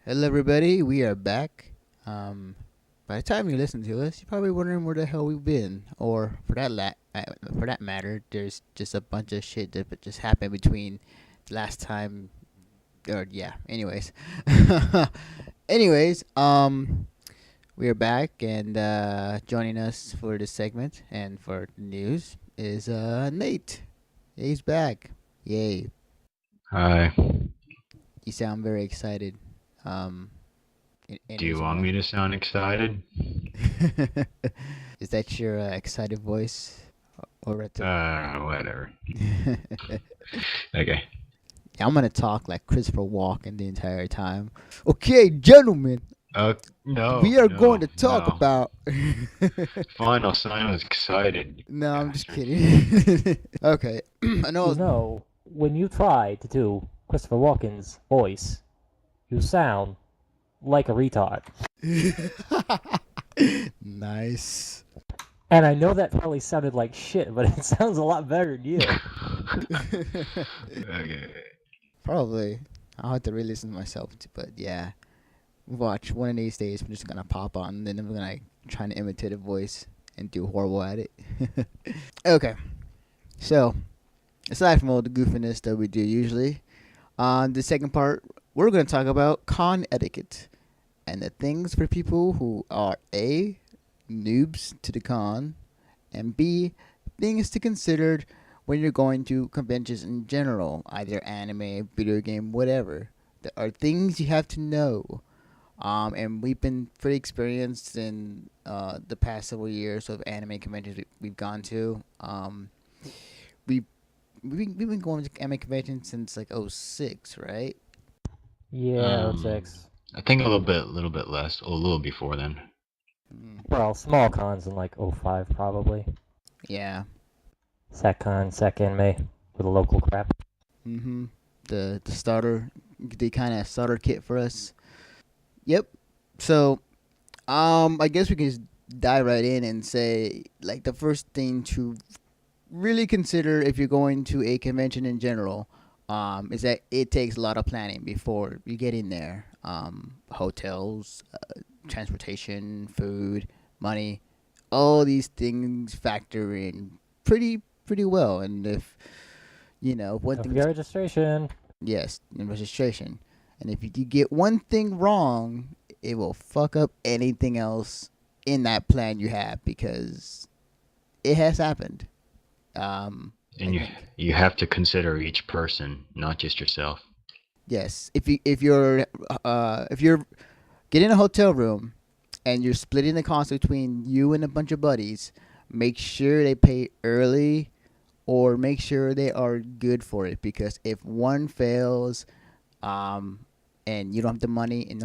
Hello, everybody. We are back. By the time you listen to us, you're probably wondering where the hell we've been, or for that matter, there's just a bunch of shit that just happened between the last time. Or yeah. Anyways, we are back, and joining us for this segment and for the news is Nate. He's back. Yay! Hi. You sound very excited. Um, any Do you reason want me why? to sound excited? Is that your excited voice, or at the? Whatever. Yeah, Okay. I'm gonna talk like Christopher Walken the entire time. Okay, gentlemen, No, we are going no, to talk no. about. Fine, I'll sound excited, No, I'm just bastard. kidding. Okay, I know. You know, when you try to do Christopher Walken's voice, you sound like a retard. Nice. And I know that probably sounded like shit, but it sounds a lot better than you. Okay. Probably. I'll have to re-listen to myself, but yeah. Watch one of these days. I'm just gonna pop on, and then I'm gonna try to imitate a voice and do horrible at it. Okay, so aside from all the goofiness that we do usually, on the second part, we're gonna talk about con etiquette and the things for people who are A, noobs to the con, and B, things to consider when you're going to conventions in general, either anime, video game, whatever. There are things you have to know. And we've been pretty experienced in the past several years of anime conventions we've gone to. We we've been going to anime conventions since like '06, right? Yeah, Um, 06. I think a little bit less, or a little before then. Mm, Well, small cons in like 05 probably. yeah. SecCon, SecAnime, with a local crap. Mm-hmm. The starter, the kind of starter kit for us. Yep. So I guess we can just dive right in and say like the first thing to really consider if you're going to a convention in general, is that it takes a lot of planning before you get in there. Hotels, transportation, food, money, all these things factor in pretty well. And if one Don't thing, forget registration. yes, in registration, and if you get one thing wrong, it will fuck up anything else in that plan you have because it has happened. I And you think. you have to consider each person, not just yourself. Yes, if you're getting a hotel room and you're splitting the cost between you and a bunch of buddies, make sure they pay early or make sure they are good for it because if one fails, um, and you don't have the money and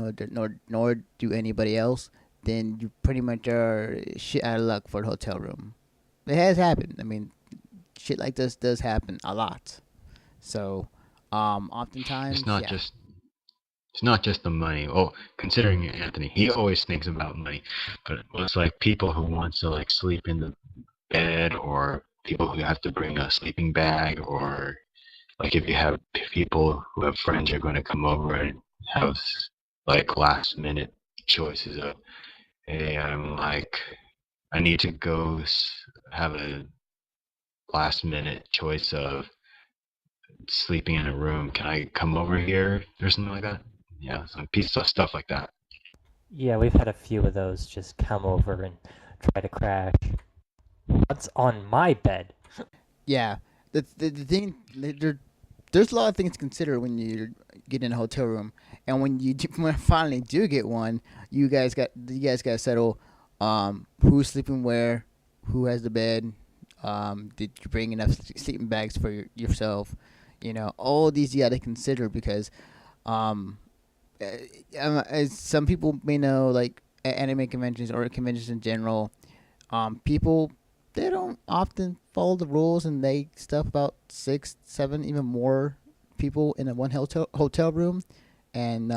nor do anybody else, then you pretty much are shit out of luck for the hotel room. It has happened. I mean, shit like this does happen a lot. So, It's oftentimes, not yeah. just it's not just the money. Oh, considering Anthony, he always thinks about money, but it's like people who want to like sleep in the bed, or people who have to bring a sleeping bag, or like if you have people who have friends who are going to come over and have like last minute choices of, hey, I need to go have a last minute choice of sleeping in a room. Can I come over here or something like that? Yeah, some piece of stuff like that. Yeah, we've had a few of those just come over and try to crash. What's on my bed? Yeah, the thing there's a lot of things to consider when you get in a hotel room, and when when finally do get one, you guys got to settle, who's sleeping where, who has the bed, did you bring enough sleeping bags for yourself, all these you got to consider because um, as some people may know, like at anime conventions or conventions in general, people they don't often follow the rules and they stuff about six, seven, even more people in a one hotel room, and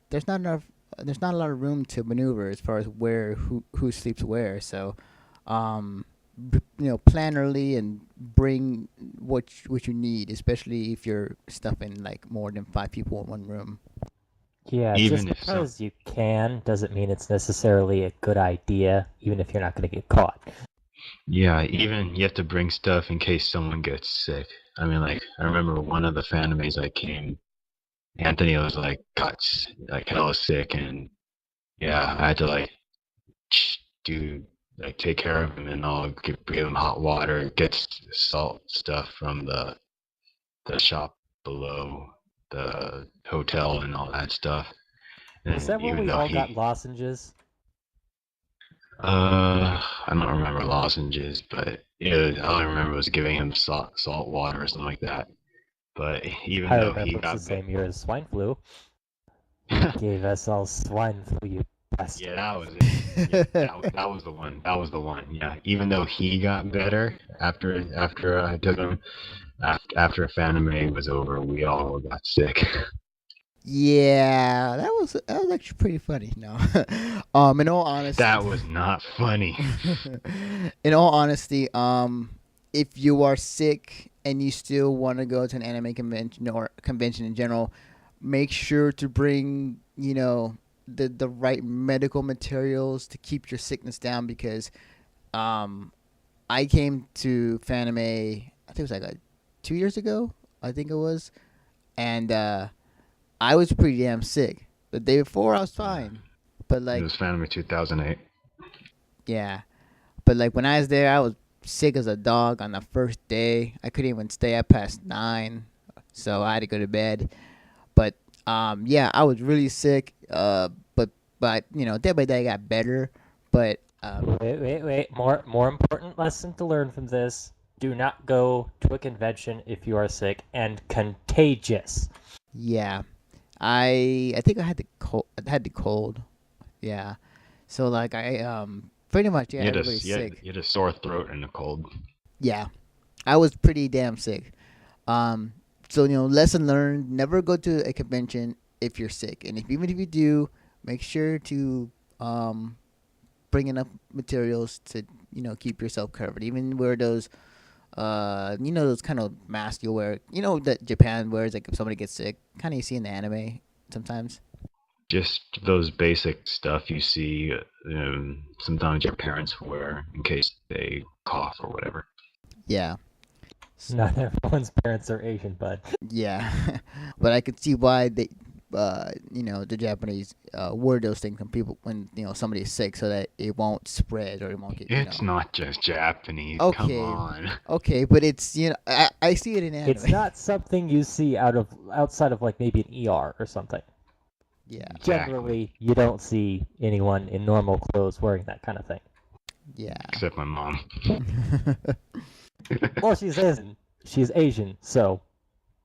there's not a lot of room to maneuver as far as who sleeps where. So, plan early and bring what you need, especially if you're stuffing like more than five people in one room. Yeah, Even just if some, because you can doesn't mean it's necessarily a good idea, even if you're not going to get caught. yeah, even you have to bring stuff in case someone gets sick. I mean, like, I remember one of the Fanimes I came, Anthony was like, like hella sick, and yeah, I had to like, do, like, take care of him, and I'll give him hot water, get salt stuff from the shop below the hotel and all that stuff. Was And that when even we though all got he, lozenges? I don't remember lozenges, but yeah, all I remember was giving him salt water or something like that. But even I though he remember it's the got bit, same year as swine flu. You gave us all swine flu, you yeah, bastard. that was it. Yeah, that was the one. That was the one. Yeah, even though he got better after I took him, after Fanime was over, we all got sick. Yeah, that was actually pretty funny. No, in all honesty, That was not funny. in all honesty, if you are sick and you still want to go to an anime convention or convention in general, make sure to bring the right medical materials to keep your sickness down because um I came to Fanime, I think it was like 2 years ago, I think it was, and I was pretty damn sick. The day before, I was fine, but It like, was Fanime 2008. yeah, but like when I was there, I was sick as a dog on the first day. I couldn't even stay up past 9, so I had to go to bed. But yeah, I was really sick. But day by day I got better. But Wait. More important lesson to learn from this. Do not go to a convention if you are sick and contagious. yeah, I think I had the cold. I had the cold. Yeah, so like I pretty much, yeah, everybody's sick. You had a sore throat and a cold. Yeah, I was pretty damn sick. Um, so lesson learned: never go to a convention if you're sick, and if even if you do, make sure to um bring enough materials to keep yourself covered. Even wear those those kind of masks you wear. That Japan wears like if somebody gets sick, kind of you see in the anime sometimes. Just those basic stuff you see, sometimes your parents wear in case they cough or whatever. Yeah. Not everyone's parents are Asian, bud. Yeah, but I could see why the Japanese wear those things when somebody is sick, so that it won't spread or it won't get. It's not just Japanese. Come Okay, on. okay, but it's I see it in anime. It's not something you see outside of like maybe an ER or something. Yeah, Exactly. Generally, you don't see anyone in normal clothes wearing that kind of thing. yeah. Except my mom. Well, she's Asian. She's Asian, so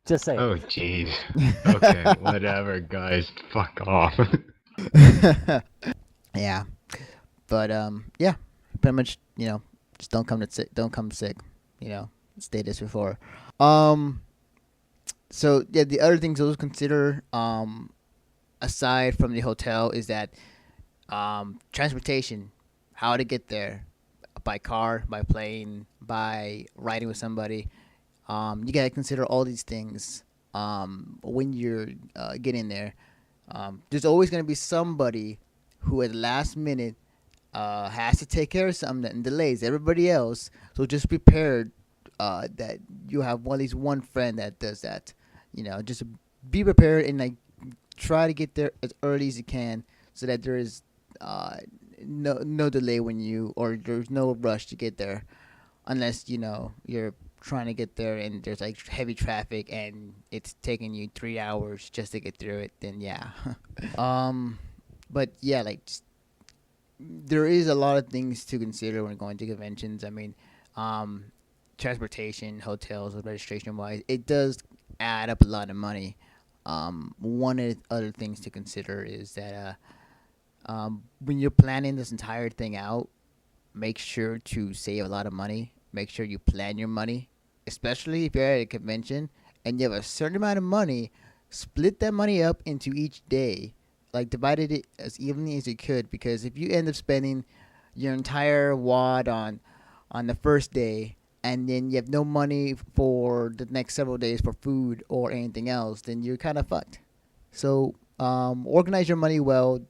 just say. Oh, jeez. Okay, whatever, guys. Fuck off. Yeah, but yeah, pretty much just don't come sick. Don't come sick. Stay this before. Um, so yeah, the other things to consider aside from the hotel is that transportation, how to get there, by car, by plane, by riding with somebody. You gotta consider all these things when you're getting there. There's always gonna be somebody who at the last minute has to take care of something and delays everybody else. So just prepared that you have at least one friend that does that. Just be prepared and like try to get there as early as you can so that there is uh, no delay when or there's no rush to get there unless you're trying to get there and there's like heavy traffic and it's taking you 3 hours just to get through it, then yeah. um but yeah, like there is a lot of things to consider when going to conventions. I mean, um transportation, hotels, registration wise, it does add up a lot of money. One of the other things to consider is that when you're planning this entire thing out, make sure to save a lot of money. Make sure you plan your money, especially if you're at a convention and you have a certain amount of money. Split that money up into each day, like divided it as evenly as you could. Because if you end up spending your entire wad on the first day, and then you have no money for the next several days for food or anything else, then you're kind of fucked. So organize your money well.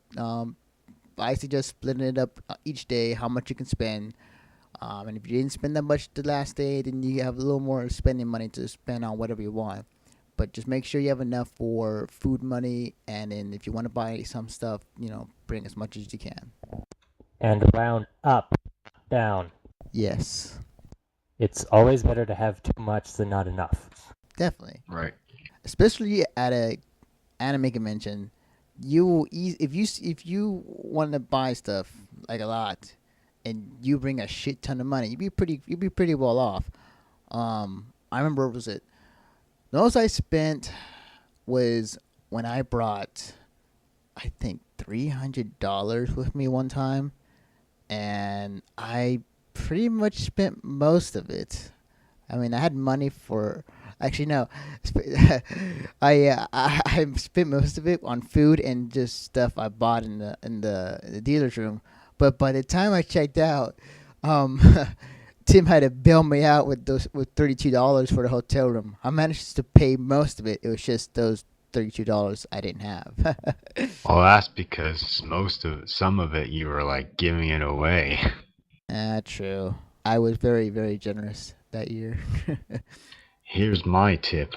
I suggest splitting it up each day, how much you can spend. And if you didn't spend that much the last day, then you have a little more spending money to spend on whatever you want. But just make sure you have enough for food money, and then if you want to buy some stuff, bring as much as you can. And round up, down. Yes, It's always better to have too much than not enough. definitely. Right. Especially at a anime convention, if you want to buy stuff like a lot, and you bring a shit ton of money, you'd be pretty well off. I remember was it the most I spent was when I brought, I think $300 with me one time, and I pretty much spent most of it. I mean, I had money for. Actually, no. I spent most of it on food and just stuff I bought in the dealer's room. But by the time I checked out, um, Tim had to bail me out with $32 for the hotel room. I managed to pay most of it. It was just those $32 I didn't have. Well, that's because some of it you were like giving it away. True. I was very, very generous that year. Here's my tip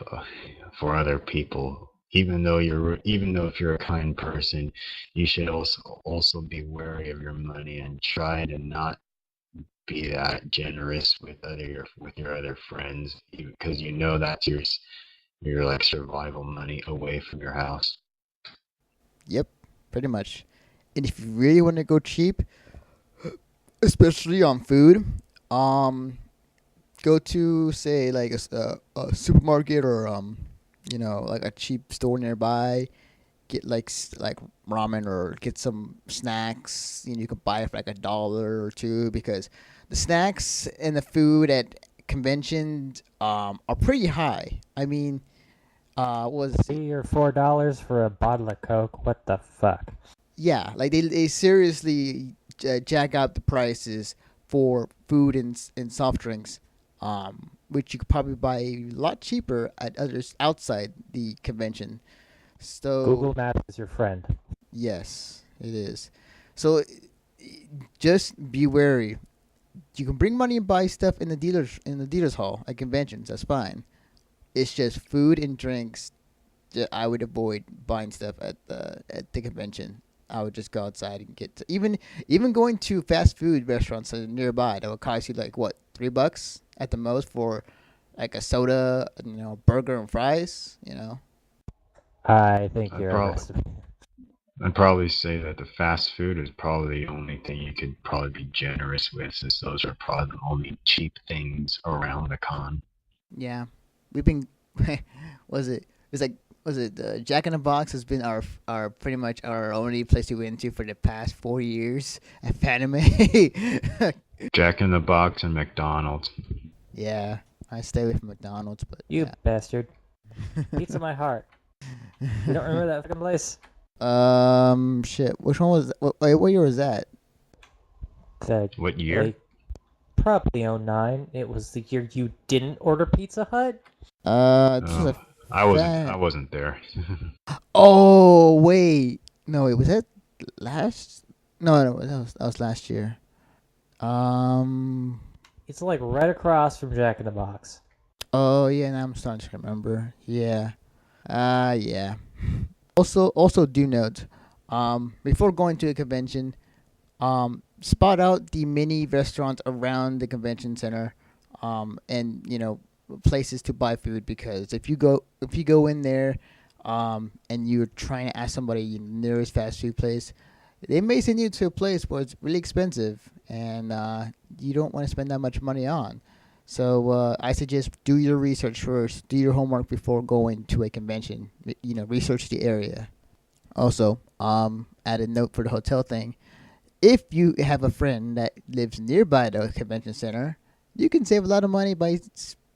for other people. Even though if you're a kind person, you should also be wary of your money and try to not be that generous with your other friends, because that's your like survival money away from your house. Yep, pretty much. And if you really want to go cheap, especially on food, go to say like a supermarket or like a cheap store nearby. Get like ramen or get some snacks. You can buy it for like $1 or $2, because the snacks and the food at conventions are pretty high. I mean, was $3 or $4 for a bottle of Coke? What the fuck? yeah, like they seriously jack up the prices for food and soft drinks, which you could probably buy a lot cheaper at others outside the convention. So Google Maps is your friend. yes, it is. So just be wary. You can bring money and buy stuff in the dealers hall at conventions. That's fine. It's just food and drinks. I would avoid buying stuff at the convention. I would just go outside and even going to fast food restaurants nearby. That would cost you like what, $3 at the most for like a soda, burger and fries. I think I'd you're prob- arrested. I'd probably say that the fast food is probably the only thing you could probably be generous with, since those are probably the only cheap things around the con. Yeah, we've been. was it? It's like was it? Jack in the Box has been our pretty much our only place we went to for the past 4 years at Fanime. Jack in the Box and McDonald's. Yeah, I stay away from McDonald's, but You bastard. Pizza my heart. You don't remember that fucking place? Shit. Which one was? What year was that? What year? Like, probably '09. It was the year you didn't order Pizza Hut. This was I wasn't there. Oh wait, no, it was that last. No, that was last year. It's like right across from Jack in the Box. Oh yeah, now I'm starting to remember. Yeah. Yeah. Also do note, before going to a convention, spot out the mini restaurants around the convention center, and places to buy food, because if you go in there, and you're trying to ask somebody the nearest fast food place, they may send you to a place where it's really expensive, and you don't want to spend that much money on. So I suggest do your research first, do your homework before going to a convention. Research the area. Also, add a note for the hotel thing. If you have a friend that lives nearby the convention center, you can save a lot of money by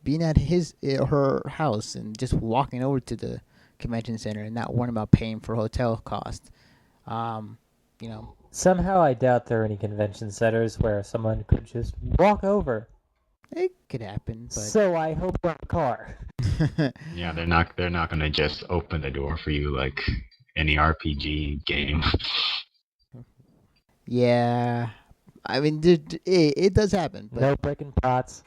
being at his or her house and just walking over to the convention center and not worrying about paying for hotel cost. Somehow I doubt there are any convention centers where someone could just walk over. It could happen, but So I hope we're in a car. Yeah, they're not gonna just open the door for you like any RPG game. Yeah, I mean, it does happen, but No breaking pots.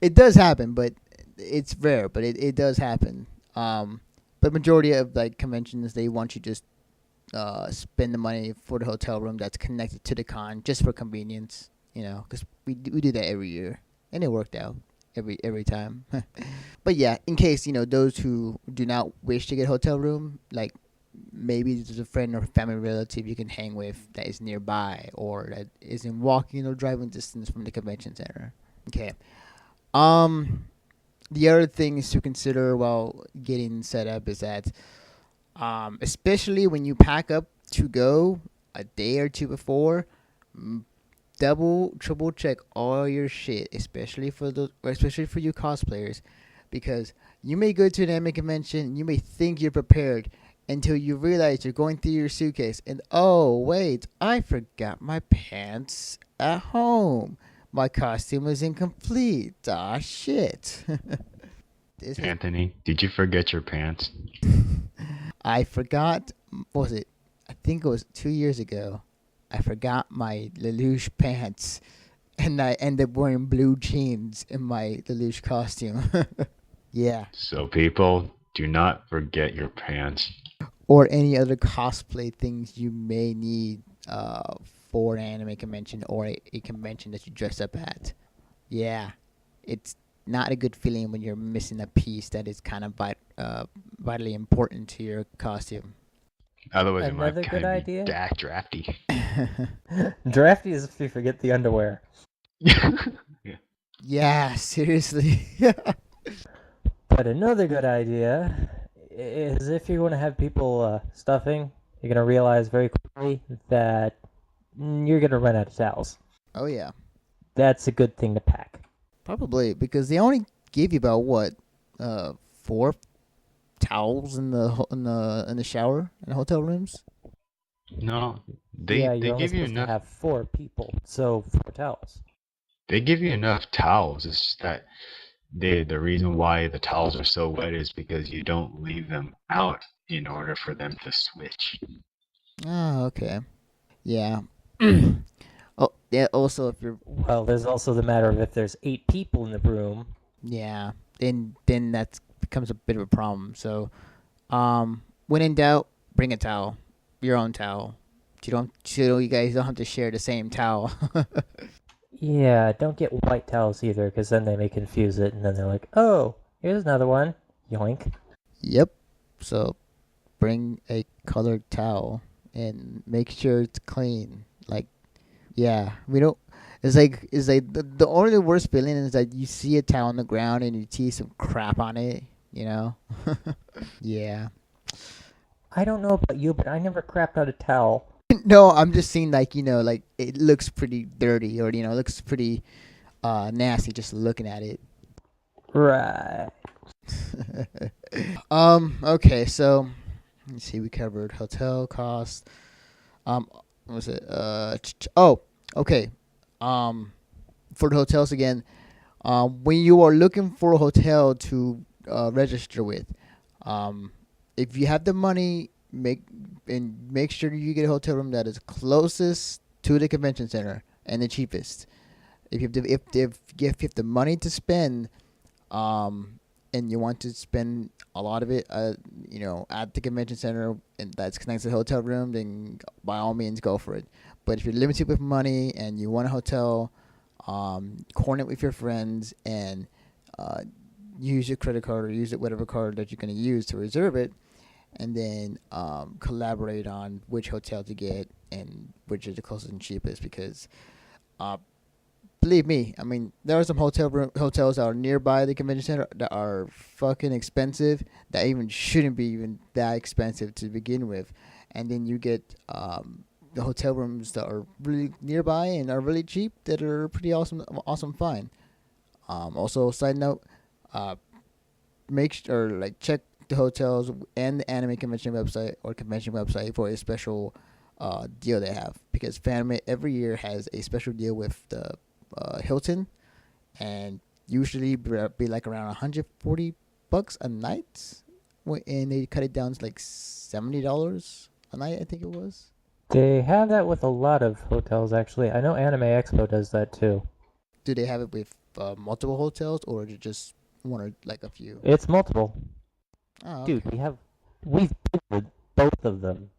it does happen, but it's rare. But it does happen. But majority of like conventions, they want you to just spend the money for the hotel room that's connected to the con just for convenience. You know, because we do that every year, and it worked out every time. But yeah, in case those who do not wish to get a hotel room, like maybe there's a friend or family relative you can hang with that is nearby or that is in walking or driving distance from the convention center. Okay. Um, the other things to consider while getting set up is that, especially when you pack up to go a day or two before, mm, double, triple check all your shit, especially for you cosplayers, because you may go to an anime convention, you may think you're prepared until you realize you're going through your suitcase and oh wait, I forgot my pants at home. My costume is incomplete. Ah shit. This was Anthony, did you forget your pants? I forgot. What was it? I think it was 2 years ago. I forgot my Lelouch pants, and I ended up wearing blue jeans in my Lelouch costume. Yeah, So people, do not forget your pants. or any other cosplay things you may need for an anime convention or a convention that you dress up at. Yeah, it's not a good feeling when you're missing a piece that is kind of vitally important to your costume. Otherwise, it might Another good kind of be idea. drafty. Drafty is if you forget the underwear. Yeah. Yeah, seriously. But another good idea is if you're going to have people stuffing, you're going to realize very quickly that you're going to run out of towels. Oh yeah, That's a good thing to pack. probably because they only give you about what, 4 towels in the shower in the hotel rooms. No, Yeah, they you're only give you supposed to enough. have 4 people, so 4 towels. They give you enough towels. It's just that the reason why the towels are so wet is because you don't leave them out in order for them to switch. Oh, okay. Yeah. Oh, yeah. Also, if you're Well, there's also the matter of if there's 8 people in the room. yeah, then that becomes a bit of a problem. So, when in doubt, bring a towel, your own towel. So you guys don't have to share the same towel. Yeah, don't get white towels either, because then they may confuse it, and then they're like, oh, here's another one. Yoink. Yep. So bring a colored towel and make sure it's clean. Like, yeah, we don't. It's like the only worst feeling is that you see a towel on the ground and you see some crap on it. You know. Yeah. I don't know about you, but I never crapped out a towel. No, I'm just seeing like like it looks pretty dirty or it looks pretty nasty just looking at it. Right. Okay, so let's see. We covered hotel cost. What was it? Oh, okay. Um, for the hotels again. When you are looking for a hotel to register with, um, if you have the money, make sure you get a hotel room that is closest to the convention center and the cheapest. If you have if you have the money to spend, and you want to spend a lot of it, at the convention center and that's connected to the hotel room, then by all means go for it. But if you're limited with money and you want a hotel, coordinate with your friends and uh, use your credit card or use it whatever card that you're going to use to reserve it, and then collaborate on which hotel to get and which is the closest and cheapest because uh, believe me, I mean, there are some hotels that are nearby the convention center that are fucking expensive that even shouldn't be even that expensive to begin with, and then you get the hotel rooms that are really nearby and are really cheap that are pretty awesome fine. Also, side note, uh, check the hotels and the anime convention website or convention website for a special deal they have because Fanime every year has a special deal with the Hilton, and usually be like around $140 a night, and they cut it down to like $70 a night, I think it was. They have that with a lot of hotels, actually. I know Anime Expo does that too. Do they have it with multiple hotels, or is it just one or like a few? It's multiple. Oh, Dude, okay. we've been with both of them.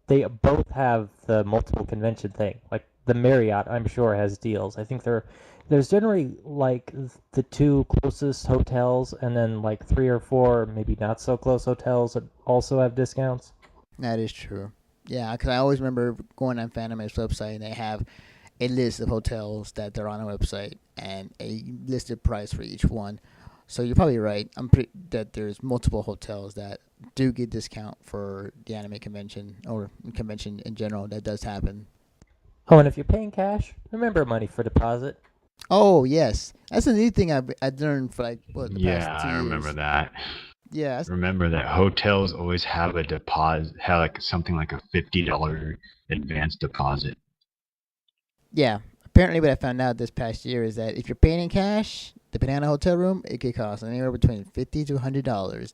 They both have the multiple convention thing. Like the Marriott, I'm sure has deals. I think there's generally like the two closest hotels, and then like three or four maybe not so close hotels that also have discounts. That is true. Yeah, because I always remember going on Fanime's website and they have a list of hotels that they're on the website and a listed price for each one. So you're probably right. I'm pretty that there's multiple hotels that do get discount for the anime convention or convention in general. That does happen. Oh, and if you're paying cash, remember money for deposit. Oh yes, that's a new thing I learned for like what the past Yeah, two I remember years. that. Yeah, Remember that hotels always have a deposit, have like something like a $50 advance deposit. yeah. Apparently, what I found out this past year is that if you're paying in cash, depending on the hotel room, it could cost anywhere between $50 to $100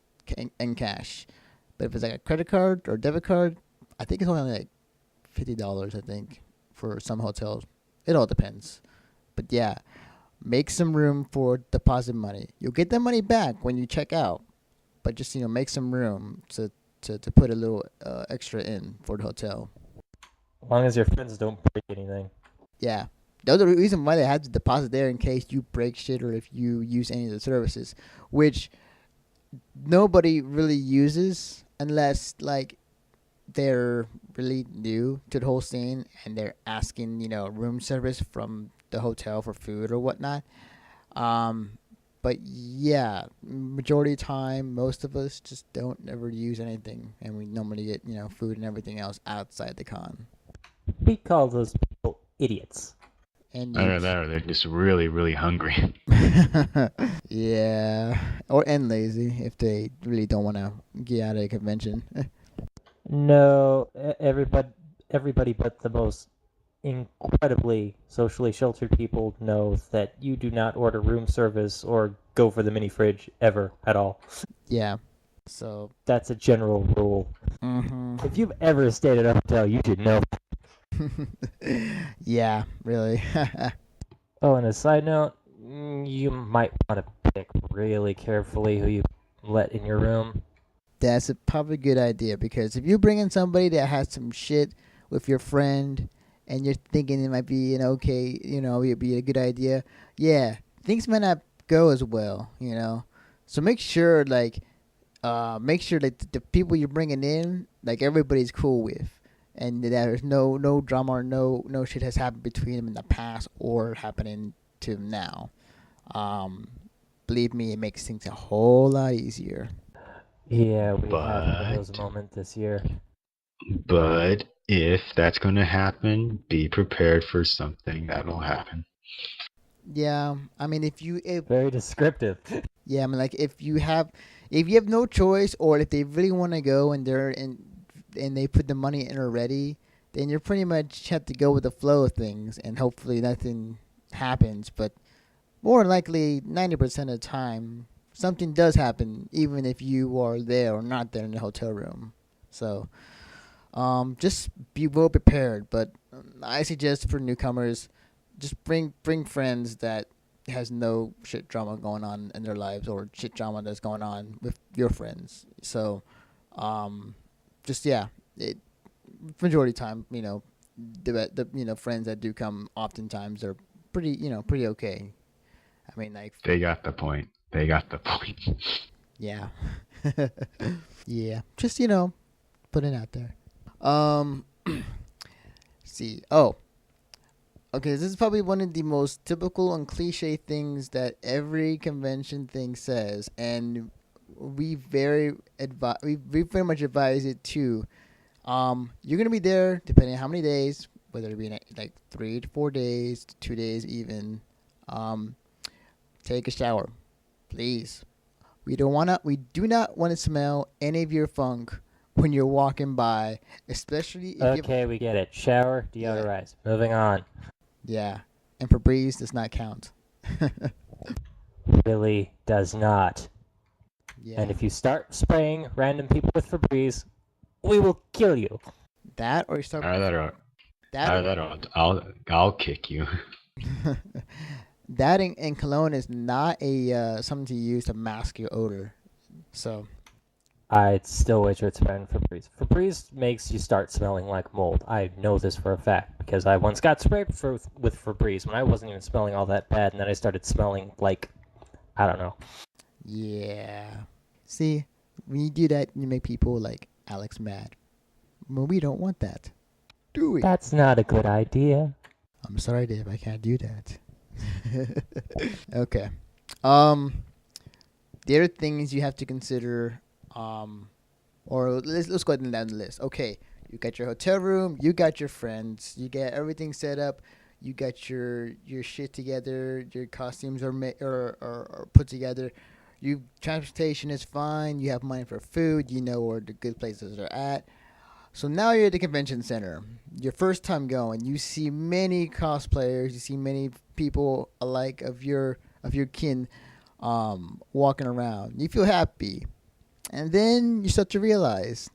in cash. But if it's like a credit card or debit card, I think it's only like $50. I think for some hotels, it all depends. But yeah, make some room for deposit money. You'll get that money back when you check out, but just make some room to put a little extra in for the hotel. As long as your friends don't break anything. Yeah. The other reason why they had to deposit there in case you break shit or if you use any of the services, which nobody really uses unless like they're really new to the whole scene and they're asking, room service from the hotel for food or whatnot. Um, but yeah, majority of the time, most of us just don't ever use anything, and we normally get food and everything else outside the con We call those people idiots. and Either noobs. that or they're just really, really hungry. Yeah, or and lazy if they really don't want to get out of the convention. No, everybody but the most incredibly socially sheltered people know that you do not order room service or go for the mini fridge ever at all. Yeah, so. That's a general rule. Hmm. If you've ever stayed at a hotel, you should know. Yeah, really. Oh, and a side note, you might want to pick really carefully who you let in your room. That's probably a good idea because if you bring in somebody that has some shit with your friend and you're thinking it might be an okay, it'd be a good idea, yeah, things might not go as well. So make sure that the people you're bringing in, like everybody's cool with, and that there's no drama or no shit has happened between them in the past or happening to them now. Um, Believe me, it makes things a whole lot easier. Yeah, we had one of those But, moments this year. but if that's going to happen, be prepared for something that'll happen. Yeah, I mean, if Very descriptive. yeah, I mean, like if you have no choice, or if they really want to go and they're in and they put the money in already, then you pretty much have to go with the flow of things, and hopefully nothing happens. But more likely, 90% of the time, something does happen, even if you are there or not there in the hotel room. So, just be well prepared. But I suggest for newcomers, just bring friends that has no shit drama going on in their lives or shit drama that's going on with your friends. So, um, just yeah, it, majority of the time, the friends that do come oftentimes are pretty okay. I mean, like, They got the point. They got the point. yeah, yeah, just put it out there. Um, see, oh, okay, this is probably one of the most typical and cliche things that every convention thing says, and we very much advise it too. You're gonna be there depending on how many days, whether it be like 3 to 4 days, 2 days even. Um, Take a shower, please. We do not want to smell any of your funk when you're walking by, especially if you. Okay, we get it. Shower, Yeah, deodorize. Moving on. yeah, and Febreze does not count. Really does not. And Yeah. if you start spraying random people with Febreze, we will kill you. That or you start Either that or either I'll kick you. that and cologne is not a something to use to mask your odor. So I'd still wish it's been Febreze. Febreze makes you start smelling like mold. I know this for a fact because I once got sprayed with Febreze when I wasn't even smelling all that bad, and then I started smelling like, I don't know. yeah. See, when you do that, you make people like Alex mad. Well, we don't want that, do we? That's not a good idea. I'm sorry, Dave. I can't do that. Okay. Um, the other things you have to consider, or let's go down the list. Okay, you got your hotel room, you got your friends, you get everything set up, you got your shit together, your costumes are put together. You transportation is fine. You have money for food. You know where the good places are at. So now you're at the convention center. Your first time going, you see many cosplayers. You see many people alike of your kin, walking around. You feel happy, and then you start to realize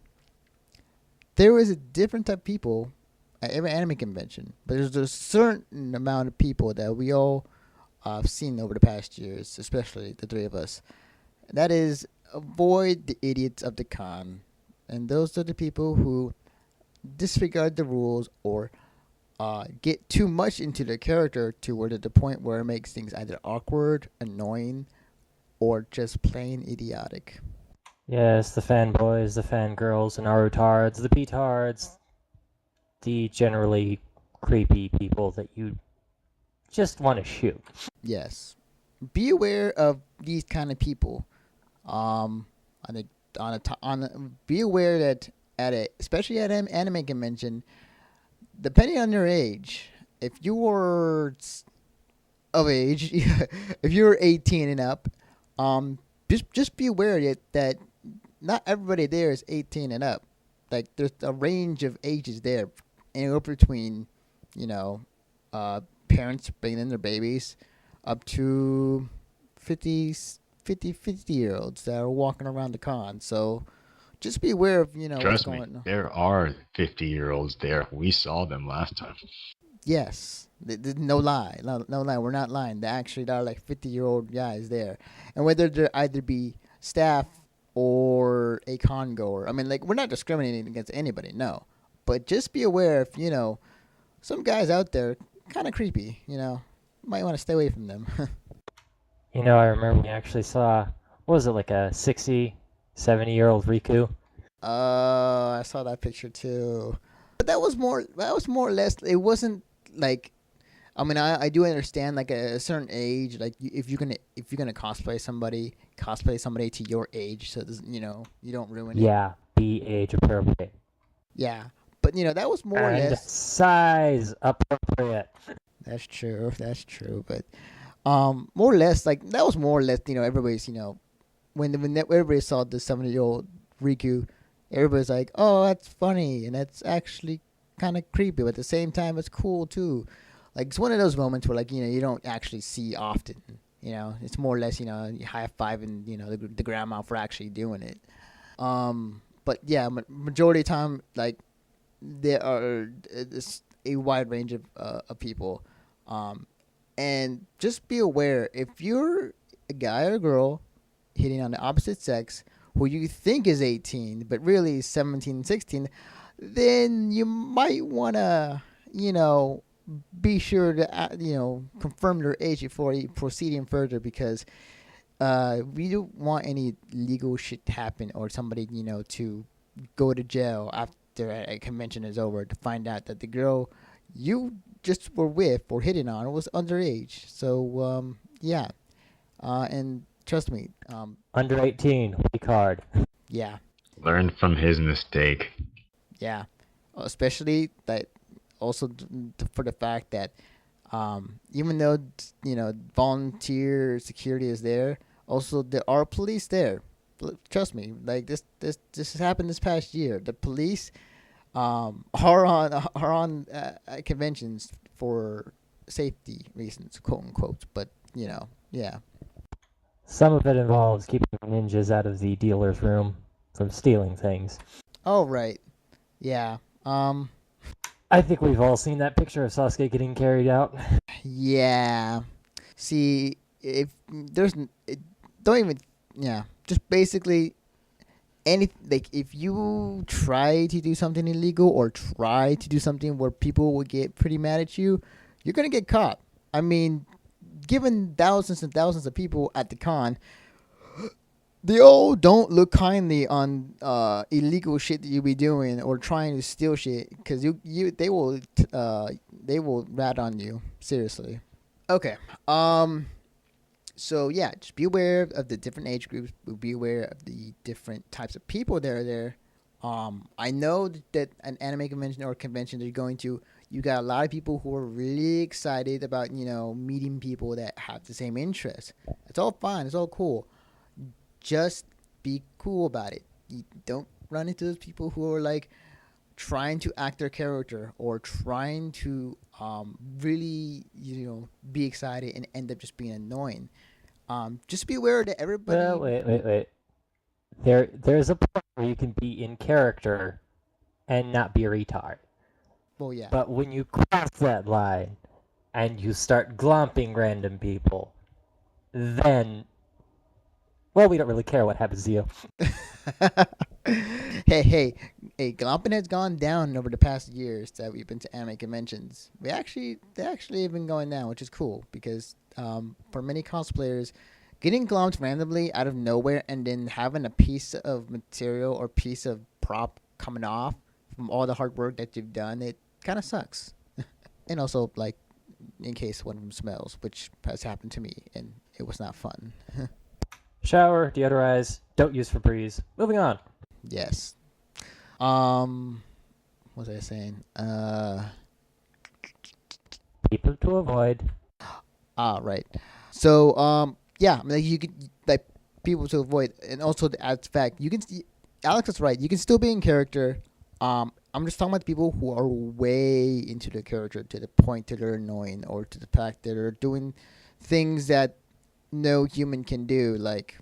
there is a different type of people at every anime convention. But there's a certain amount of people that we all have seen over the past years, especially the three of us. That is, avoid the idiots of the con, and those are the people who disregard the rules or get too much into their character to where to the point where it makes things either awkward, annoying, or just plain idiotic. Yes, the fanboys, the fangirls, the Narutards, the Petards, the generally creepy people that you just want to shoot. Yes, be aware of these kind of people. On be aware that especially at an anime convention, depending on your age, if you were of age, if you're 18 and up, just be aware that not everybody there is 18 and up. Like there's a range of ages there, anywhere between, you know, parents bringing in their babies, up to 50, 50 year olds that are walking around the con. So just be aware of what's Trust me, going on. there are 50-year-olds there. We saw them last time. Yes, no lie, no lie. We're not lying. There are like 50-year-old guys there, and whether they either be staff or a con goer. I mean, like we're not discriminating against anybody, no. But just be aware if some guys out there kind of creepy. Might want to stay away from them. I remember we actually saw, what was it, like a 60, 70-year-old Riku? I saw that picture too. But that was more. That was more or less. It wasn't like. I mean, I do understand like a certain age. Like if you're gonna cosplay somebody to your age, so you don't ruin it. Yeah, be age appropriate. Yeah, but that was more or And less. size appropriate. That's true. That's true. But more or less like that was more or less. Everybody's when everybody saw the 70-year-old Riku, everybody's like, oh, that's funny and that's actually kind of creepy, but at the same time, it's cool too. Like it's one of those moments where you don't actually see often. It's more or less you high five and the grandma for actually doing it. But yeah, majority of the time like there are a wide range of people, and just be aware if you're a guy or a girl hitting on the opposite sex who you think is 18 but really is 17, 16, then you might want to be sure to confirm their age before proceeding further, because we don't want any legal shit to happen or somebody to go to jail after a convention is over to find out that the girl you just were with or hitting on was underage. So yeah, and trust me, Under 18, weak hard. yeah, Learn from his mistake. yeah, especially that also for the fact that even though volunteer security is there, also there are police there. Trust me, like this has happened this past year. The police are on conventions for safety reasons, quote unquote. But yeah, Some of it involves keeping ninjas out of the dealer's room from stealing things. Oh right, yeah. Um, I think we've all seen that picture of Sasuke getting carried out. yeah. See, if there's don't even, yeah, just basically any, like if you try to do something illegal or try to do something where people will get pretty mad at you, you're gonna get caught. I mean, given thousands and thousands of people at the con, they all don't look kindly on illegal shit that you be doing or trying to steal shit, because they will rat on you seriously. Okay. So yeah, just be aware of the different age groups. Be aware of the different types of people that are there. I know that an anime convention or convention that you're going to, you got a lot of people who are really excited about meeting people that have the same interests. It's all fine. It's all cool. Just be cool about it. You don't run into those people who are like trying to act their character or trying to really be excited and end up just being annoying. Just be aware that everybody. Well, wait. There's a point where you can be in character and not be a retard. Well, yeah. But when you cross that line and you start glomping random people, then, well, we don't really care what happens to you. hey, Glomping has gone down over the past years that we've been to anime conventions. They actually have been going down, which is cool because for many cosplayers, getting glomped randomly out of nowhere and then having a piece of material or piece of prop coming off from all the hard work that you've done, it kind of sucks. And also, like, in case one of them smells, which has happened to me, and it was not fun. Shower, deodorize, don't use Febreze. Moving on. Yes. What was I saying? People to avoid. Right. So, yeah, I mean, like you could like people to avoid, and also the add fact you can. Alex is right. You can still be in character. I'm just talking about the people who are way into the character to the point that they're annoying, or to the fact that they're doing things that no human can do, like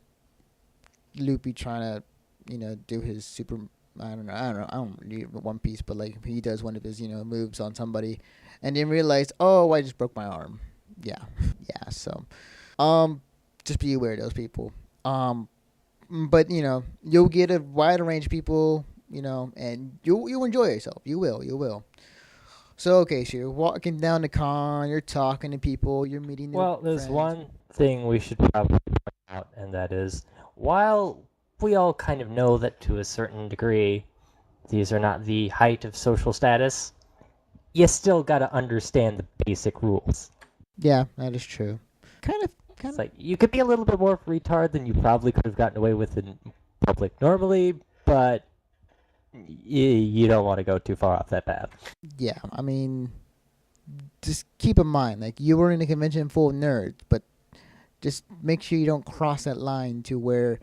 Loopy trying to, do his super. I don't read One Piece, but like he does one of his, moves on somebody, and then realize, oh, I just broke my arm. Yeah, yeah. So, just be aware of those people. But you'll get a wider range of people, and you'll enjoy yourself. You will. So okay, so you're walking down the con, you're talking to people, you're meeting new Well, there's friends. one thing we should probably point out, and that is, while we all kind of know that to a certain degree, these are not the height of social status, you still gotta understand the basic rules. Yeah, that is true. Kind It's of. like, you could be a little bit more retard than you probably could have gotten away with in public normally, but you don't want to go too far off that path. Yeah, I mean, just keep in mind, like you were in a convention full of nerds, but just make sure you don't cross that line to where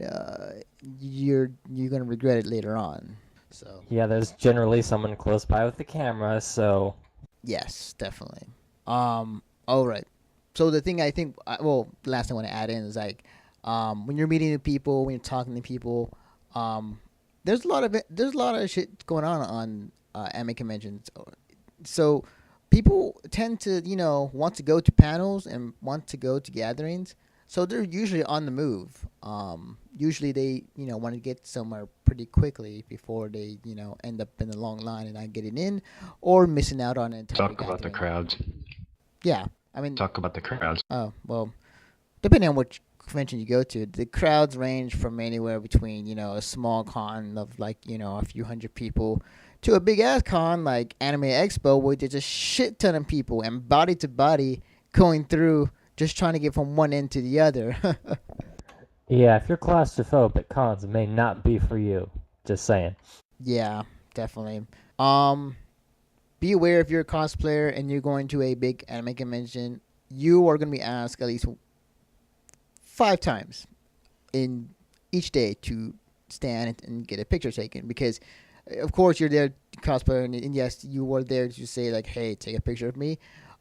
uh, you're gonna regret it later on. So Yeah, there's generally someone close by with the camera, so yes, definitely. All right. So the thing I think, the last thing I want to add in is like, when you're meeting new people, when you're talking to people, there's a lot of shit going on anime conventions. So people tend to want to go to panels and want to go to gatherings. So they're usually on the move. Usually they want to get somewhere pretty quickly before they end up in a long line and not getting in, or missing out on an entire Talk about the gathering. crowds. Yeah, I mean, Talk about the crowds. oh well, depending on which convention you go to, the crowds range from anywhere between a small con of like a few hundred people to a big ass con like Anime Expo, where there's a shit ton of people and body to body going through, just trying to get from one end to the other. yeah, if you're claustrophobic, cons may not be for you. Just saying. Yeah, definitely. Um, be aware if you're a cosplayer and you're going to a big anime convention, you are going to be asked at least 5 times in each day to stand and get a picture taken, because of course you're there to cosplay, and yes, you were there to say like, hey, take a picture of me.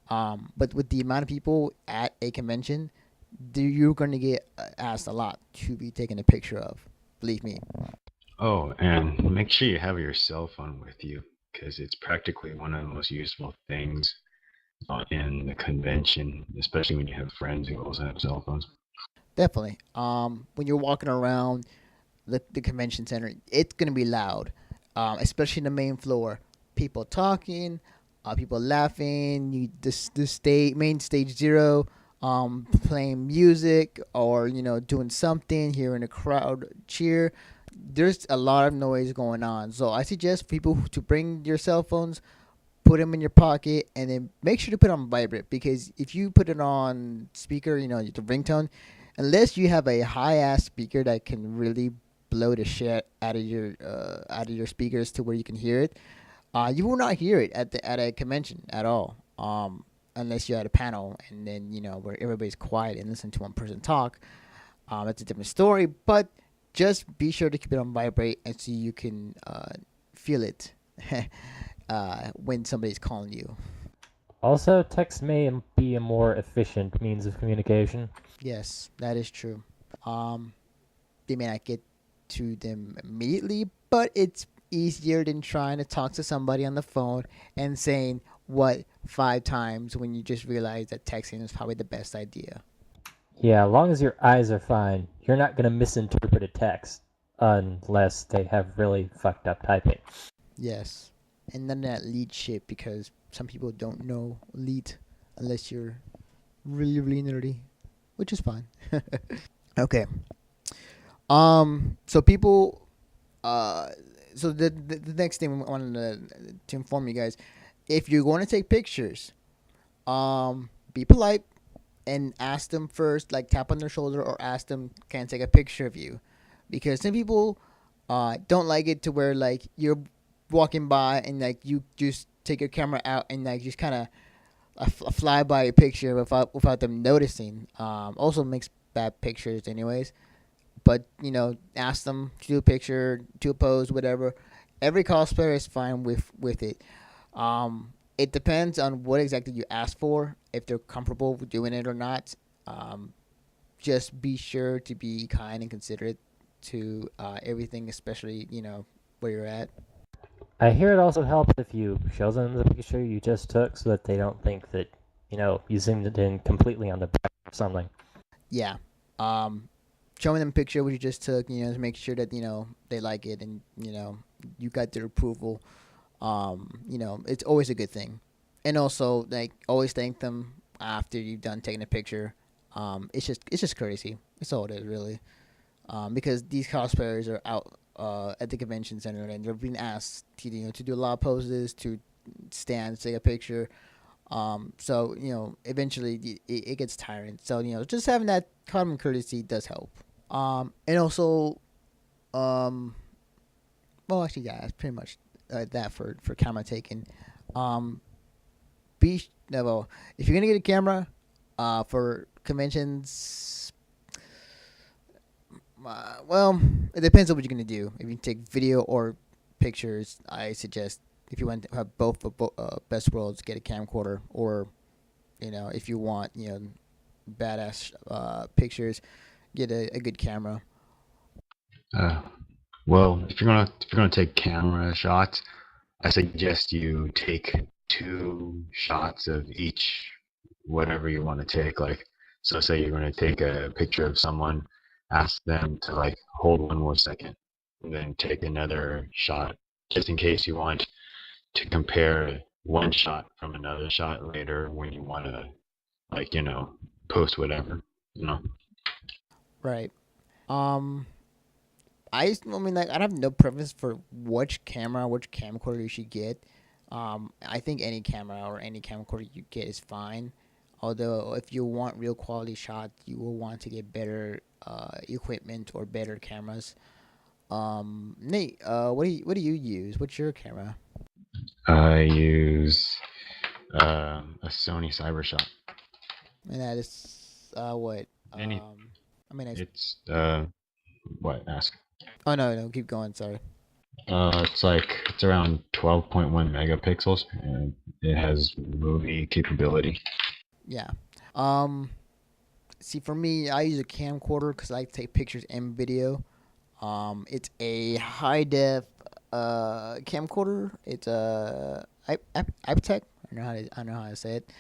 But with the amount of people at a convention, you're gonna get asked a lot to be taken a picture of. Believe me. Oh, and make sure you have your cell phone with you because it's practically one of the most useful things in the convention, especially when you have friends who also have cell phones. Definitely. When you're walking around the convention center, it's gonna be loud, especially in the main floor. People talking, people laughing. The stage main stage zero, playing music or doing something, hearing a crowd cheer. There's a lot of noise going on, so I suggest people to bring your cell phones, put them in your pocket, and then make sure to put on vibrate because if you put it on speaker, the ringtone, unless you have a high ass speaker that can really blow the shit out of your speakers to where you can hear it, you will not hear it at a convention at all. Unless you're at a panel and then where everybody's quiet and listen to one person talk, that's a different story. But just be sure to keep it on vibrate and so you can feel it when somebody's calling you. Also, text may be a more efficient means of communication. Yes, that is true. Um, they may not get to them immediately, but it's easier than trying to talk to somebody on the phone and saying what 5 times when you just realize that texting is probably the best idea. Yeah, as long as your eyes are fine, you're not going to misinterpret a text unless they have really fucked up typing. Yes, and none of that lead shit because some people don't know lead unless you're really really nerdy, which is fine. Okay. So people. Uh. So the next thing we wanted to inform you guys, if you're going to take pictures, be polite and ask them first, like tap on their shoulder or ask them, can I take a picture of you? Because some people don't like it to where like you're walking by and like you just take your camera out and like just kind of a fly by a picture without them noticing. Also makes bad pictures anyways. But ask them to do a picture, to a pose, whatever. Every cosplayer is fine with it. It depends on what exactly you ask for, if they're comfortable with doing it or not. Um, just be sure to be kind and considerate to everything, especially where you're at. I hear it also helps if you show them the picture you just took so that they don't think that, you zoomed it in completely on the back or something. Yeah. Um, Showing them a picture what you just took, to make sure that they like it and you got their approval. It's always a good thing. And also, like, always thank them after you've done taking a picture. It's just courtesy. It's all it is, really. Because these cosplayers are out at the convention center and they're being asked to do a lot of poses, to stand, take a picture. So eventually it gets tiring. So just having that common courtesy does help. And also, um, well, actually, yeah, that's pretty much that for camera taking. Um, no, well, if you're gonna get a camera, for conventions, well, it depends on what you're gonna do. If you take video or pictures, I suggest if you want to have both of best worlds, get a camcorder, or if you want badass pictures, get a good camera. Uh, well, if you're gonna take camera shots, I suggest you take 2 shots of each, whatever you want to take. Like, so say you're gonna take a picture of someone, ask them to like hold one more second, and then take another shot, just in case you want to compare one shot from another shot later when you want to, like, post whatever, you know. Right. Um, I mean, like, I have no preference for which camcorder you should get. I think any camera or any camcorder you get is fine. Although, if you want real quality shots, you will want to get better equipment or better cameras. Nate, what do you use? What's your camera? I use a Sony CyberShot. And that is what? Any, I mean, it's what ask? oh no, no, keep going. Sorry. It's around 12.1 megapixels, and it has movie capability. Yeah. Um, See, for me, I use a camcorder because I like to take pictures and video. It's a high def camcorder. It's a IPTech. I know how to say it.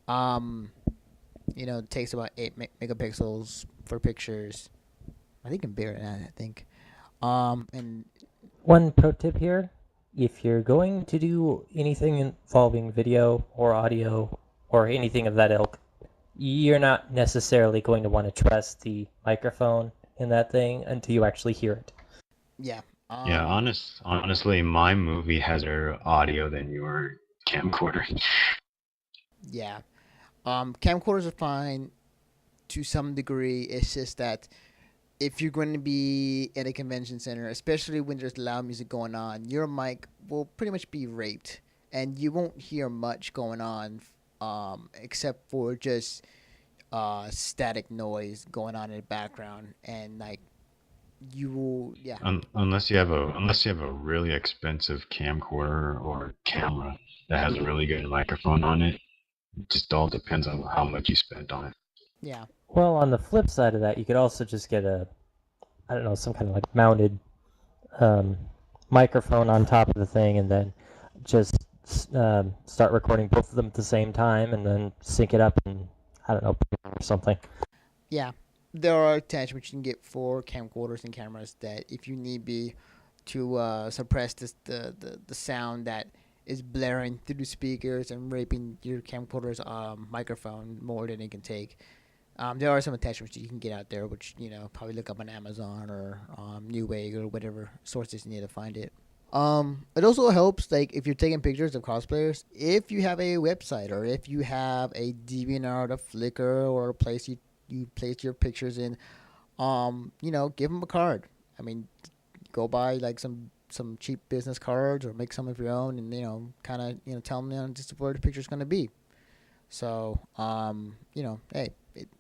Um, it takes about 8 megapixels for pictures. I think I'm bigger than that. I think. And One pro tip here, if you're going to do anything involving video or audio or anything of that ilk, you're not necessarily going to want to trust the microphone in that thing until you actually hear it. yeah. Yeah, honestly, my movie has better audio than your camcorder. Yeah. Camcorders are fine to some degree. It's just that if you're going to be at a convention center, especially when there's loud music going on, your mic will pretty much be raped, and you won't hear much going on, except for just static noise going on in the background, and like you will, yeah, Unless you have a really expensive camcorder or camera that has a really good microphone on it. It just all depends on how much you spent on it. yeah, Well, on the flip side of that, you could also just get I don't know, some kind of like mounted um, microphone on top of the thing, and then just start recording both of them at the same time, and then sync it up and I don't know, or something. yeah. There are attachments you can get for camcorders and cameras that, if you need be, to suppress the sound that is blaring through the speakers and raping your camcorder's microphone more than it can take. There are some attachments you can get out there, which probably look up on Amazon or Newegg or whatever sources you need to find it. It also helps, like, if you're taking pictures of cosplayers, if you have a website or if you have a DeviantArt, a Flickr, or a place you place your pictures in. Give them a card. I mean, go buy like some cheap business cards or make some of your own, and kind of tell them just where the picture's gonna be. So hey,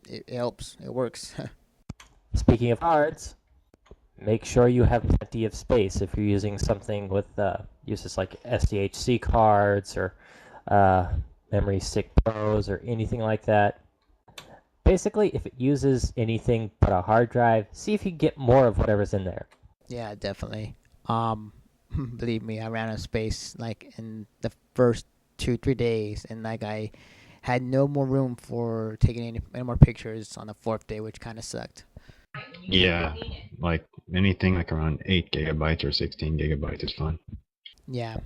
it helps. It works. Speaking of cards, make sure you have plenty of space if you're using something with uses like SDHC cards or uh, Memory Stick Pros or anything like that. Basically, if it uses anything but a hard drive, see if you can get more of whatever's in there. Yeah, definitely. Believe me, I ran out of space like in the first 2 3 days, and like I had no more room for taking any more pictures on the fourth day, which kind of sucked. Yeah, like anything like around 8 gigabytes or 16 gigabytes is fine. Yeah.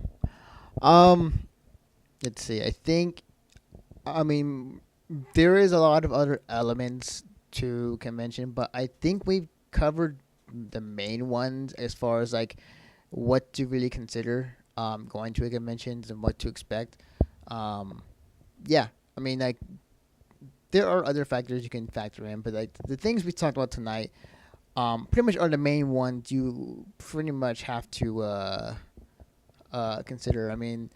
Um. Let's see. I mean, there is a lot of other elements to convention, but I think we've covered the main ones as far as like what to really consider going to a convention and what to expect. Um, yeah, I mean, like, there are other factors you can factor in, but like the things we talked about tonight, pretty much are the main ones you pretty much have to consider. I mean,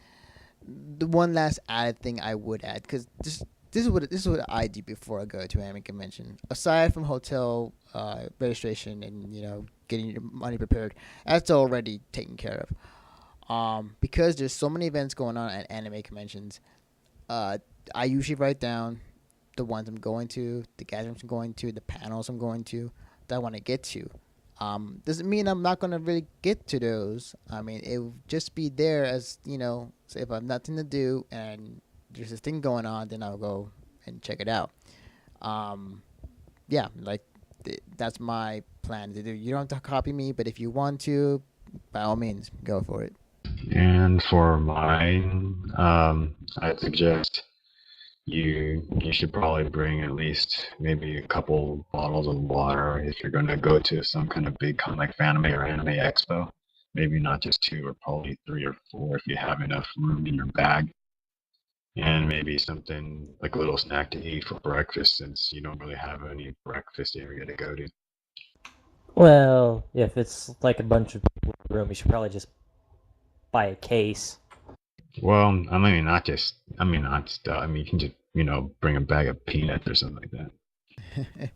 the one last added thing I would add, because this is what I do before I go to an anime convention. Aside from hotel registration and getting your money prepared, that's already taken care of. Because there's so many events going on at anime conventions. Uh, I usually write down the ones I'm going to, the gatherings I'm going to, the panels I'm going to, that I want to get to. Doesn't mean I'm not gonna really get to those. I mean, it will just be there as so if I have nothing to do and there's this thing going on, then I'll go and check it out. Um, yeah, like that's my plan to do. You don't have to copy me, but if you want to, by all means, go for it. And for mine, I'd suggest you should probably bring at least maybe a couple bottles of water if you're going to go to some kind of big con like Fanime or Anime Expo. Maybe not just two, or probably three or four if you have enough room in your bag. And maybe something like a little snack to eat for breakfast, since you don't really have any breakfast area to go to. Well, if it's like a bunch of people in the room, you should probably just buy a case. Well, I mean, you can just, bring a bag of peanuts or something like that.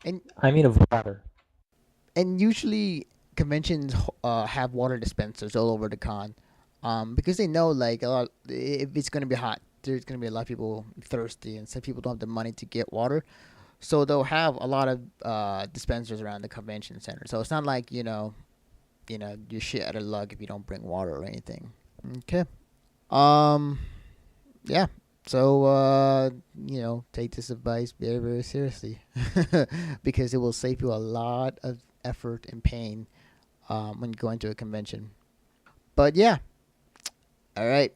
and I mean of water. and usually conventions have water dispensers all over the con, because they know, like, a lot, if it's gonna be hot, there's gonna be a lot of people thirsty, and some people don't have the money to get water. So they'll have a lot of dispensers around the convention center. So it's not like you're shit out of luck if you don't bring water or anything. Okay. Um. Yeah. So take this advice very very seriously, because it will save you a lot of effort and pain when going to a convention. But yeah. All right.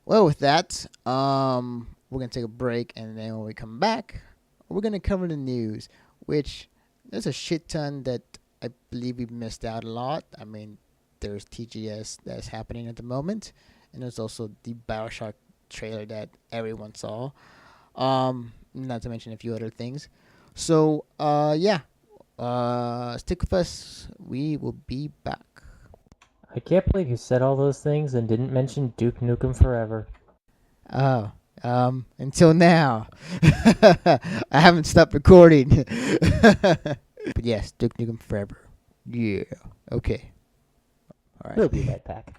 Well, with that, we're gonna take a break, and then when we come back, we're gonna cover the news, which there's a shit ton that I believe we missed out a lot. I mean, there's TGS that's happening at the moment, and there's also the Bioshock trailer that everyone saw. Not to mention a few other things. So, yeah, stick with us. We will be back. I can't believe you said all those things and didn't mention Duke Nukem Forever. Oh, until now, I haven't stopped recording. But yes, Duke Nukem Forever. Yeah. Okay. All right. We'll be right back.